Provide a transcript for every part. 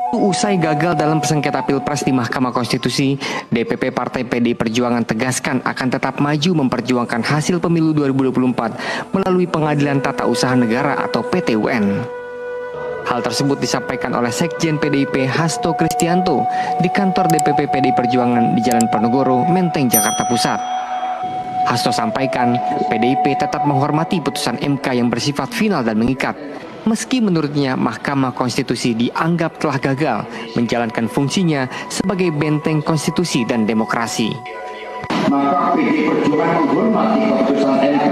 Usai gagal dalam sengketa Pilpres di Mahkamah Konstitusi, DPP Partai PDI Perjuangan tegaskan akan tetap maju memperjuangkan hasil pemilu 2024 melalui Pengadilan Tata Usaha Negara atau PT-UN. Hal tersebut disampaikan oleh Sekjen PDIP Hasto Kristianto di kantor DPP PDI Perjuangan di Jalan Ponorogo, Menteng, Jakarta Pusat. Hasto sampaikan, PDIP tetap menghormati putusan MK yang bersifat final dan mengikat. Meski menurutnya Mahkamah Konstitusi dianggap telah gagal menjalankan fungsinya sebagai benteng konstitusi dan demokrasi. Maka PDI Perjuangan menghormati keputusan MK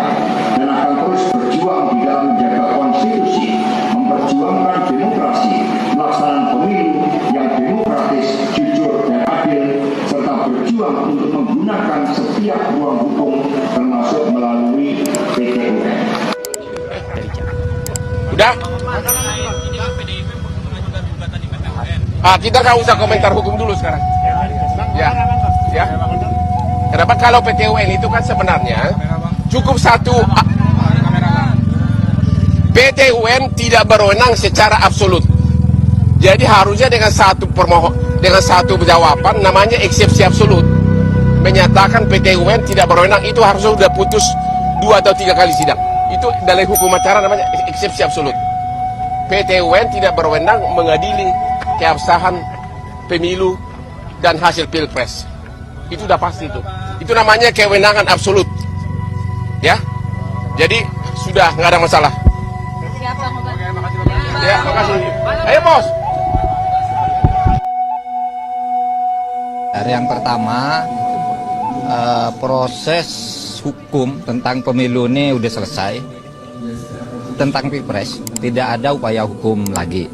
dan akan terus berjuang di dalam menjaga konstitusi, memperjuangkan demokrasi, pelaksanaan pemilu yang demokratis, jujur dan adil, serta berjuang untuk menggunakan setiap ruang hukum termasuk melalui PT-UN. Udah? Kita nggak usah komentar hukum dulu sekarang. Ya. Kenapa kalau PT-UN itu kan sebenarnya cukup satu. PT-UN tidak berwenang secara absolut. Jadi harusnya dengan satu jawaban namanya eksepsi absolut. Menyatakan PT-UN tidak berwenang itu harus sudah putus 2 atau 3 kali sidang. Itu dalam hukum acara namanya eksepsi absolut. PT-UN tidak berwenang mengadili keabsahan pemilu dan hasil pilpres. Itu udah pasti itu. Itu namanya kewenangan absolut. Ya. Jadi sudah nggak ada masalah. Ya, makasih. Ayo bos. Yang pertama, proses hukum tentang pemilu ini udah selesai. Tentang pilpres tidak ada upaya hukum lagi,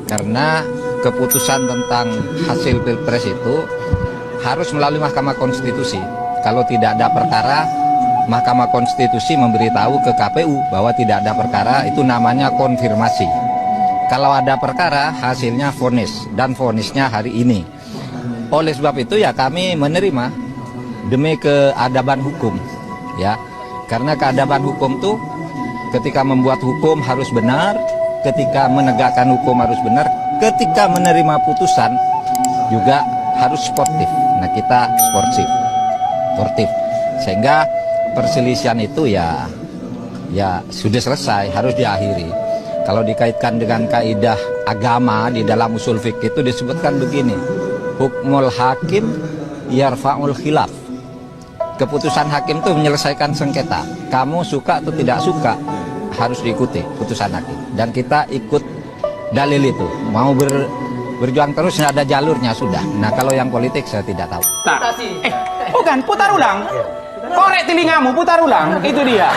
karena keputusan tentang hasil pilpres itu harus melalui Mahkamah Konstitusi. Kalau tidak ada perkara, Mahkamah Konstitusi memberitahu ke KPU bahwa tidak ada perkara, itu namanya konfirmasi. Kalau ada perkara, hasilnya vonis, dan vonisnya hari ini. Oleh sebab itu ya kami menerima demi keadaban hukum, ya, karena keadaban hukum tuh ketika membuat hukum harus benar, ketika menegakkan hukum harus benar, ketika menerima putusan juga harus sportif. Nah, kita sportif, sehingga perselisihan itu ya sudah selesai, harus diakhiri. Kalau dikaitkan dengan kaidah agama di dalam usul fikih itu disebutkan begini, hukmul hakim yarfa'ul khilaf. Keputusan hakim itu menyelesaikan sengketa. Kamu suka atau tidak suka, harus diikuti putusan hakim. Dan kita ikut dalil itu. Mau berjuang terus, ada jalurnya sudah. Nah, kalau yang politik saya tidak tahu. Bukan, putar ulang. Korek telingamu, putar ulang. Itu dia.